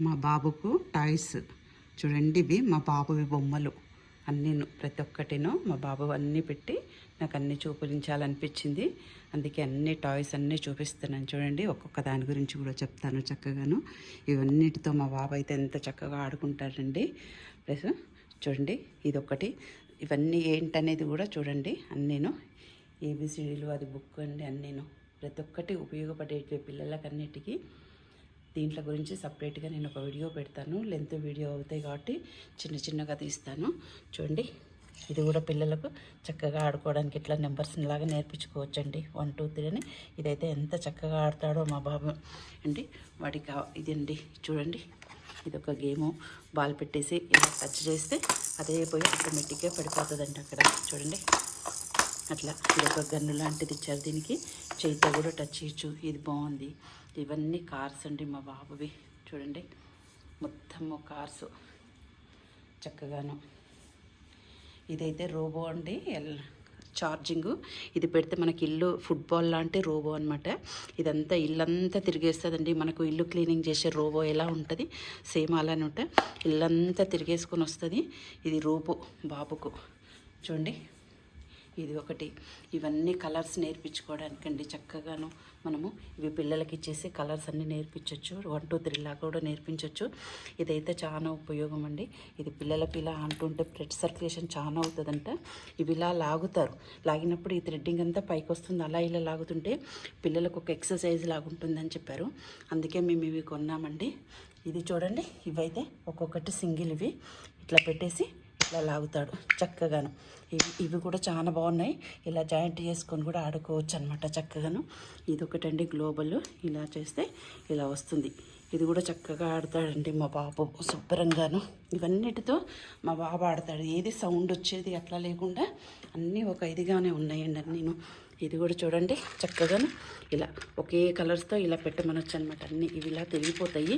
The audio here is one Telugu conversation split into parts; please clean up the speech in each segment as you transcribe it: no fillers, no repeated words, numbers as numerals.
మా బాబుకు టాయ్స్ చూడండి. ఇవి మా బాబువి బొమ్మలు అన్నీ, ప్రతి ఒక్కటిను మా బాబు అన్నీ పెట్టి నాకు అన్నీ చూపించాలనిపించింది. అందుకే అన్ని టాయ్స్ అన్నీ చూపిస్తున్నాను. చూడండి, ఒక్కొక్క దాని గురించి కూడా చెప్తాను చక్కగాను. ఇవన్నిటితో మా బాబు అయితే ఎంత చక్కగా ఆడుకుంటాడండి. ప్లస్ చూడండి, ఇదొకటి. ఇవన్నీ ఏంటనేది కూడా చూడండి. అన్నీను ఏబిసిడీలు, అది బుక్ అండి. అన్నీను ప్రతి ఒక్కటి ఉపయోగపడేటివి పిల్లలకన్నిటికీ. దీంట్లో గురించి సపరేట్గా నేను ఒక వీడియో పెడతాను. లెంత్ వీడియో అవుతాయి కాబట్టి చిన్న చిన్నగా తీస్తాను. చూడండి, ఇది కూడా పిల్లలకు చక్కగా ఆడుకోవడానికి ఇట్లా నెంబర్స్ లాగా నేర్పించుకోవచ్చండి. 1 2 3 అని. ఇదైతే ఎంత చక్కగా ఆడతాడో మా బాబు అండి. వాడికి ఇదండి చూడండి, ఇది ఒక గేము. బాల్ పెట్టేసి ఇలా టచ్ చేస్తే అదే పోయి ఆటోమేటిక్గా పడిపోతుందండి అక్కడ. చూడండి, అట్లా ఇది ఒక గన్ను లాంటిది ఇచ్చారు. దీనికి చేతితో కూడా టచ్ చేయొచ్చు. ఇది బాగుంది. ఇవన్నీ కార్స్ అండి మా బాబువి. చూడండి, మొత్తము కార్స్ చక్కగాను. ఇదైతే రోబో అండి, ఛార్జింగు. ఇది పెడితే మనకి ఇల్లు ఫుట్బాల్ లాంటి రోబో అనమాట. ఇదంతా ఇల్లంతా తిరిగేస్తుందండి. మనకు ఇల్లు క్లీనింగ్ చేసే రోబో ఎలా ఉంటుంది సేమ్ అలానే ఉంటుంది. ఇల్లంతా తిరిగేసుకొని వస్తుంది. ఇది రోబో బాబుకు. చూడండి, ఇది ఒకటి. ఇవన్నీ కలర్స్ నేర్పించుకోవడానికండి చక్కగాను. మనము ఇవి పిల్లలకి ఇచ్చేసి కలర్స్ అన్నీ నేర్పించవచ్చు. 1 2 3 లాగా కూడా నేర్పించవచ్చు. ఇదైతే చాలా ఉపయోగం అండి. ఇది పిల్లలకి ఇలా అంటుంటే బ్లడ్ సర్క్యులేషన్ చాలా అవుతుందంట. ఇవి ఇలా లాగుతారు. లాగినప్పుడు ఈ థ్రెడ్డింగ్ అంతా పైకి వస్తుంది. అలా ఇలా లాగుతుంటే పిల్లలకు ఒక ఎక్సర్సైజ్ లాగా ఉంటుందని చెప్పారు. అందుకే మేము ఇవి కొన్నామండి. ఇది చూడండి, ఇవైతే ఒక్కొక్కటి సింగిల్. ఇవి ఇట్లా పెట్టేసి ఇట్లా లాగుతాడు చక్కగాను. ఇవి కూడా చాలా బాగున్నాయి. ఇలా జాయింట్ చేసుకొని కూడా ఆడుకోవచ్చు అనమాట చక్కగాను. ఇది ఒకటండి గ్లోబల్. ఇలా చేస్తే ఇలా వస్తుంది. ఇది కూడా చక్కగా ఆడతాడండి మా బాబు శుభ్రంగాను. ఇవన్నిటితో మా బాబు ఆడతాడు. ఏది సౌండ్ వచ్చేది అట్లా లేకుండా అన్నీ ఒక ఇదిగానే ఉన్నాయండి అన్నీను. ఇది కూడా చూడండి చక్కగాను. ఇలా ఒకే కలర్స్తో ఇలా పెట్టమనొచ్చు అనమాట. అన్నీ ఇవి ఇలా తిరిగిపోతాయి.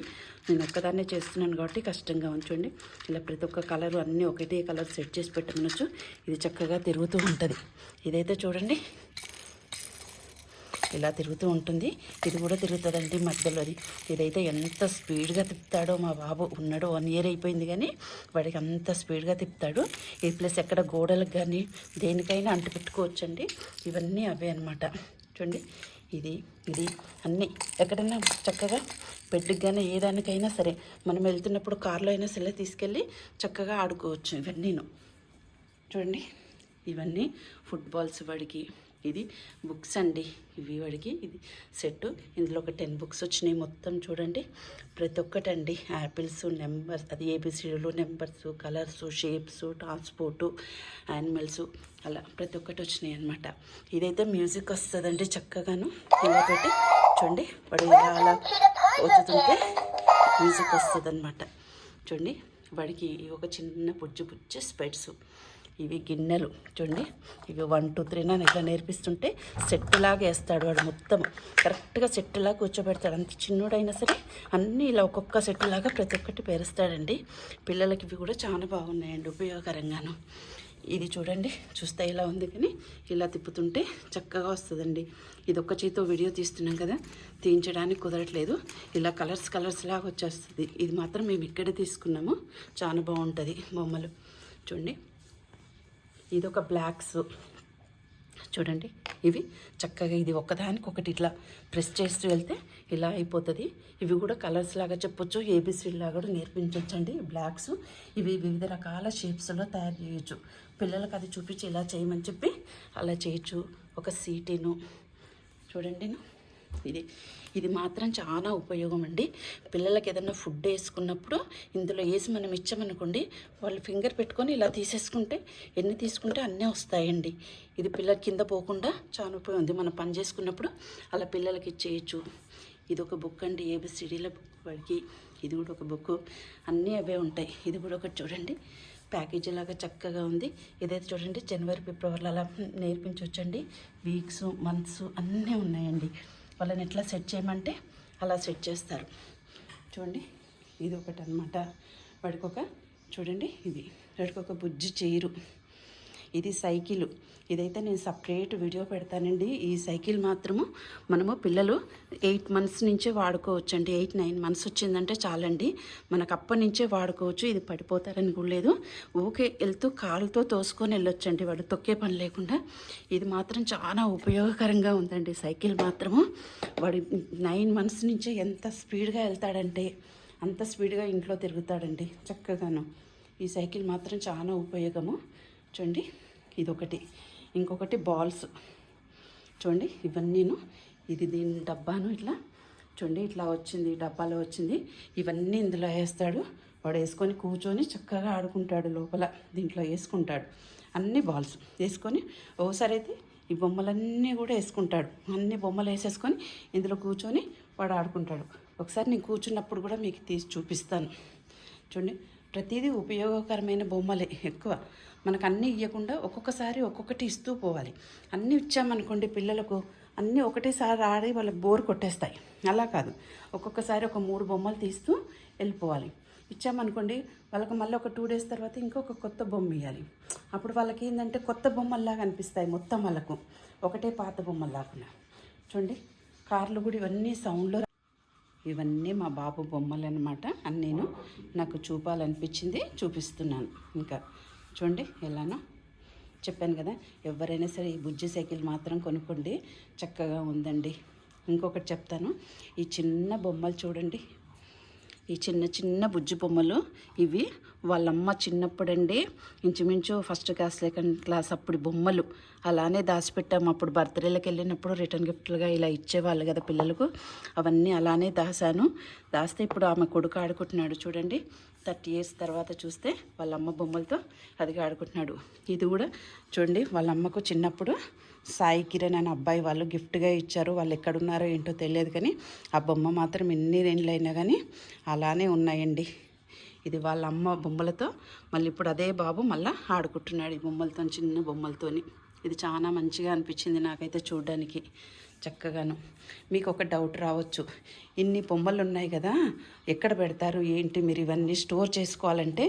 నేను ఒక్కదాన్నే చేస్తున్నాను కాబట్టి కష్టంగా ఉంచండి. ఇలా ప్రతి ఒక్క కలరు అన్నీ ఒకటే కలర్ సెట్ చేసి పెట్టమనొచ్చు. ఇది చక్కగా తిరుగుతూ ఉంటుంది. ఇదైతే చూడండి, ఇలా తిరుగుతూ ఉంటుంది. ఇది కూడా తిరుగుతుందండి మధ్యలోది. ఇదైతే ఎంత స్పీడ్గా తిప్పుతాడో మా బాబు. ఉన్నాడు 1 ఇయర్ అయిపోయింది కానీ వాడికి అంత స్పీడ్గా తిప్పుతాడు. ఈ ప్లస్ ఎక్కడ గోడలకు కానీ దేనికైనా అంటు పెట్టుకోవచ్చండి. ఇవన్నీ అవే అనమాట. చూడండి, ఇది అన్నీ ఎక్కడైనా చక్కగా బెడ్కి కానీ ఏ దానికైనా సరే మనం వెళ్తున్నప్పుడు కార్లో అయినా సరే తీసుకెళ్ళి చక్కగా ఆడుకోవచ్చు. ఇవన్నీను చూడండి, ఇవన్నీ ఫుట్బాల్స్ వాడికి. ఇది బుక్స్ అండి, ఇవి వాడికి. ఇది సెట్. ఇందులో ఒక 10 బుక్స్ వచ్చినాయి మొత్తం. చూడండి, ప్రతి ఒక్కటండి. యాపిల్స్, నెంబర్స్, అది ఏబిసిడీలు, numbers, colours, shapes, transport, animals, అలా ప్రతి ఒక్కటి వచ్చినాయి అనమాట. ఇదైతే మ్యూజిక్ వస్తుందండి చక్కగాను. ఇలా పెట్టి చూడండి, వాడు ఇలా అలా వచ్చుతుంటే మ్యూజిక్ వస్తుంది అనమాట. చూడండి, వాడికి ఒక చిన్న బుజ్జి స్పెట్స్. ఇవి గిన్నెలు. చూడండి, ఇవి 1 2 3 అని ఇట్లా నేర్పిస్తుంటే సెట్టులాగా వేస్తాడు వాడు. మొత్తం కరెక్ట్గా సెట్టులాగా కూర్చోబెడతాడు. అంత చిన్నోడైనా సరే అన్నీ ఇలా ఒక్కొక్క సెట్టులాగా ప్రతి ఒక్కటి పేరుస్తాడండి. పిల్లలకి ఇవి కూడా చాలా బాగున్నాయండి, ఉపయోగకరంగాను. ఇది చూడండి, చూస్తే ఇలా ఉంది కానీ ఇలా తిప్పుతుంటే చక్కగా వస్తుందండి. ఇది ఒక్క చేతితో వీడియో తీస్తున్నాం కదా, తీయించడానికి కుదరట్లేదు. ఇలా కలర్స్ లాగా వచ్చేస్తుంది. ఇది మాత్రం మేము ఇక్కడే తీసుకున్నాము. చాలా బాగుంటుంది బొమ్మలు. చూడండి, ఇది ఒక బ్లాక్స్. చూడండి, ఇవి చక్కగా ఇది ఒకదానికొకటి ఇట్లా ప్రెస్ చేస్తూ వెళ్తే ఇలా అయిపోతుంది. ఇవి కూడా కలర్స్ లాగా చెప్పొచ్చు, ఏబిసిడి లాగా కూడా నేర్పించవచ్చండి. బ్లాక్స్ ఇవి వివిధ రకాల షేప్స్లో తయారు చేయొచ్చు. పిల్లలకు అది చూపించి ఇలా చేయమని చెప్పి అలా చేయొచ్చు. ఒక సీటీను చూడండి, ఇది మాత్రం చాలా ఉపయోగం అండి. పిల్లలకి ఏదైనా ఫుడ్ వేసుకున్నప్పుడు ఇందులో వేసి మనం ఇచ్చామనుకోండి, వాళ్ళు ఫింగర్ పెట్టుకొని ఇలా తీసేసుకుంటే ఎన్ని తీసుకుంటే అన్నీ వస్తాయండి. ఇది పిల్లల కింద పోకుండా చాలా ఉపయోగం ఉంది. మనం పని చేసుకున్నప్పుడు అలా పిల్లలకి ఇచ్చేయచ్చు. ఇది ఒక బుక్ అండి, ఏబిసిడీల బుక్ వాడికి. ఇది కూడా ఒక బుక్. అన్నీ అవే ఉంటాయి. ఇది కూడా ఒకటి చూడండి, ప్యాకేజీ లాగా చక్కగా ఉంది. ఇదైతే చూడండి, జనవరి ఫిబ్రవరిలో అలా నేర్పించవచ్చండి. వీక్స్, మంత్స్ అన్నీ ఉన్నాయండి. వాళ్ళని ఎట్లా సెట్ చేయమంటే అలా సెట్ చేస్తారు. చూడండి, ఇది ఒకటి అనమాట. వాడికి ఒక చూడండి, వాడికి ఒక బుజ్జి చైరు. ఇది సైకిల్. ఇదైతే నేను సపరేట్ వీడియో పెడతానండి. ఈ సైకిల్ మాత్రము మనము పిల్లలు 8 మంత్స్ నుంచే వాడుకోవచ్చు అండి. 8-9 మంత్స్ వచ్చిందంటే చాలండి, మనకు అప్పటి నుంచే వాడుకోవచ్చు. ఇది పడిపోతారని కూడా లేదు, ఊకే వెళ్తూ కాలుతో తోసుకొని వెళ్ళొచ్చండి, వాడు తొక్కే పని లేకుండా. ఇది మాత్రం చాలా ఉపయోగకరంగా ఉందండి సైకిల్ మాత్రము. వాడు 9 మంత్స్ నుంచే ఎంత స్పీడ్గా వెళ్తాడంటే అంత స్పీడ్గా ఇంట్లో తిరుగుతాడండి చక్కగాను. ఈ సైకిల్ మాత్రం చాలా ఉపయోగము. చూడండి ఇదొకటి. ఇంకొకటి బాల్స్ చూడండి, ఇవన్నీను. ఇది దీని డబ్బాను ఇట్లా చూడండి, ఇట్లా వచ్చింది, డబ్బాలో వచ్చింది. ఇవన్నీ ఇందులో వేస్తాడు, వాడు వేసుకొని కూర్చొని చక్కగా ఆడుకుంటాడు. లోపల దీంట్లో వేసుకుంటాడు అన్ని బాల్స్ వేసుకొని. ఒకసారి అయితే ఈ బొమ్మలన్నీ కూడా వేసుకుంటాడు, అన్ని బొమ్మలు వేసేసుకొని ఇందులో కూర్చొని వాడు ఆడుకుంటాడు. ఒకసారి నేను కూర్చున్నప్పుడు కూడా మీకు తీసి చూపిస్తాను. చూడండి, ప్రతిదీ ఉపయోగకరమైన బొమ్మలే ఎక్కువ. మనకు అన్నీ ఇవ్వకుండా ఒక్కొక్కసారి ఒక్కొక్కటి ఇస్తూ పోవాలి. అన్నీ ఇచ్చామనుకోండి పిల్లలకు, అన్నీ ఒకటేసారి ఆడి వాళ్ళకి బోర్ కొట్టేస్తాయి. అలా కాదు, ఒక్కొక్కసారి ఒక 3 బొమ్మలు తీస్తూ వెళ్ళిపోవాలి. ఇచ్చామనుకోండి వాళ్ళకి మళ్ళీ ఒక 2 days తర్వాత ఇంకొక కొత్త బొమ్మ ఇవ్వాలి. అప్పుడు వాళ్ళకి ఏంటంటే కొత్త బొమ్మల్లాగా అనిపిస్తాయి మొత్తం, వాళ్ళకు ఒకటే పాత బొమ్మల్లాగా. చూడండి కార్లు కూడా ఇవన్నీ సౌండ్లో. ఇవన్నీ మా బాబు బొమ్మలు అనమాట. నేను నాకు చూపాలనిపించింది చూపిస్తున్నాను. ఇంకా చూడండి ఎలానో చెప్పాను కదా, ఎవరైనా సరే ఈ బుజ్జి సైకిల్ మాత్రం కొనుక్కోండి, చక్కగా ఉందండి. ఇంకొకటి చెప్తాను, ఈ చిన్న బొమ్మలు చూడండి, ఈ చిన్న చిన్న బుజ్జి బొమ్మలు. ఇవి వాళ్ళమ్మ చిన్నప్పుడండి, ఇంచుమించు 1st క్లాస్ 2nd క్లాస్ అప్పుడు బొమ్మలు అలానే దాచిపెట్టాము. అప్పుడు బర్త్డేలకు వెళ్ళినప్పుడు రిటర్న్ గిఫ్ట్లుగా ఇలా ఇచ్చేవాళ్ళు కదా పిల్లలకు, అవన్నీ అలానే దాస్తే ఇప్పుడు ఆమె కొడుకు ఆడుకుంటున్నాడు చూడండి. 30 years తర్వాత చూస్తే వాళ్ళ అమ్మ బొమ్మలతో అది ఆడుకుంటున్నాడు. ఇది కూడా చూడండి, వాళ్ళ అమ్మకు చిన్నప్పుడు సాయి కిరణ్ అనే అబ్బాయి వాళ్ళు గిఫ్ట్గా ఇచ్చారు. వాళ్ళు ఎక్కడున్నారో ఏంటో తెలియదు, కానీ ఆ బొమ్మ మాత్రం ఎన్ని రెండ్లైనా కానీ అలానే ఉన్నాయండి. ఇది వాళ్ళ అమ్మ బొమ్మలతో మళ్ళీ ఇప్పుడు అదే బాబు మళ్ళీ ఆడుకుంటున్నాడు ఈ బొమ్మలతో, చిన్న బొమ్మలతోని. ఇది చాలా మంచిగా అనిపించింది నాకైతే చూడడానికి చక్కగాను. మీకు ఒక డౌట్ రావచ్చు, ఇన్ని బొమ్మలు ఉన్నాయి కదా ఎక్కడ పెడతారు ఏంటి, మీరు ఇవన్నీ స్టోర్ చేసుకోవాలంటే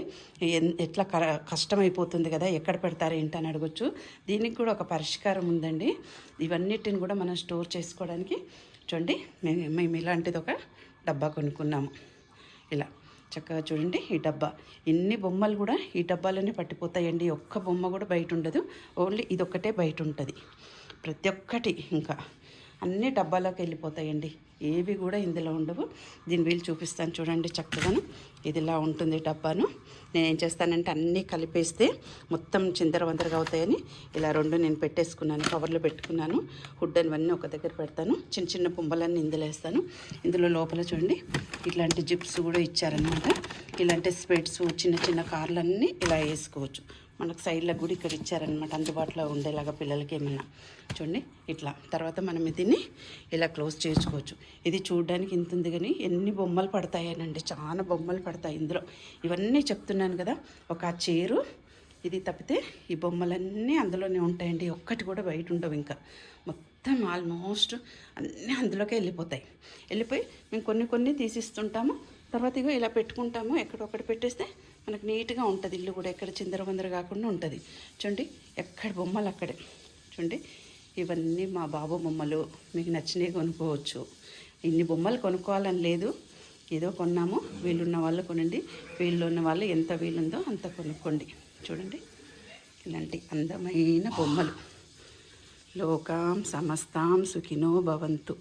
ఎట్లా కష్టమైపోతుంది కదా, ఎక్కడ పెడతారు ఏంటి అని అడగచ్చు. దీనికి కూడా ఒక పరిష్కారం ఉందండి. ఇవన్నిటిని కూడా మనం స్టోర్ చేసుకోవడానికి చూడండి, మేము ఇలాంటిది ఒక డబ్బా కొనుక్కున్నాము. ఇలా చక్కగా చూడండి, ఈ డబ్బా ఇన్ని బొమ్మలు కూడా ఈ డబ్బాలోనే పట్టిపోతాయండి. ఒక్క బొమ్మ కూడా బయట ఉండదు, ఓన్లీ ఇదొక్కటే బయట ఉంటుంది. ప్రతి ఒక్కటి ఇంకా అన్ని డబ్బాలోకి వెళ్ళిపోతాయండి, ఏవి కూడా ఇందులో ఉండవు. దీని వీలు చూపిస్తాను చూడండి చక్కగాను. ఇది ఇలా ఉంటుంది డబ్బాను. నేనేం చేస్తానంటే అన్నీ కలిపేస్తే మొత్తం చిందరవందరగా అవుతాయని ఇలా 2 నేను పెట్టేసుకున్నాను, కవర్లో పెట్టుకున్నాను. హుడ్ అనివన్నీ ఒక దగ్గర పెడతాను, చిన్న చిన్న బొమ్మలన్నీ ఇందులో వేస్తాను. ఇందులో లోపల చూడండి ఇట్లాంటి జిప్స్ కూడా ఇచ్చారనమాట. ఇలాంటి స్పెట్స్, చిన్న చిన్న కార్లన్నీ ఇలా వేసుకోవచ్చు. మనకు సైడ్లకు కూడా ఇక్కడ ఇచ్చారనమాట, అందుబాటులో ఉండేలాగా పిల్లలకి ఏమన్నా. చూడండి ఇట్లా తర్వాత మనం దీన్ని ఇలా క్లోజ్ చేసుకోవచ్చు. ఇది చూడడానికి ఇంత ఉంది కానీ ఎన్ని బొమ్మలు పడతాయనండి, చాలా బొమ్మలు పడతాయి ఇందులో. ఇవన్నీ చెప్తున్నాను కదా, ఒక చైరు ఇది తప్పితే ఈ బొమ్మలన్నీ అందులోనే ఉంటాయండి, ఒక్కటి కూడా బయట ఉండవు. ఇంకా మొత్తం ఆల్మోస్ట్ అన్నీ అందులోకే వెళ్ళిపోయి మేము కొన్ని తీసిస్తుంటాము. తర్వాత ఇగో ఇలా పెట్టుకుంటాము, ఎక్కడొక్కటి పెట్టేస్తే మనకు నీట్గా ఉంటుంది. ఇల్లు కూడా ఎక్కడ చిందరవందర కాకుండా ఉంటుంది. చూడండి ఎక్కడ బొమ్మలు అక్కడే. చూడండి ఇవన్నీ మా బాబు బొమ్మలు, మీకు నచ్చినవి కొనుక్కోవచ్చు. ఇన్ని బొమ్మలు కొనుక్కోవాలని లేదు, ఏదో కొన్నాము. వీళ్ళున్న వాళ్ళు కొనండి, వీళ్ళు ఉన్న వాళ్ళు ఎంత వీలుందో అంత కొనుక్కోండి. చూడండి ఇలాంటి అందమైన బొమ్మలు. లోకాం సమస్తాం సుఖినో భవంతు.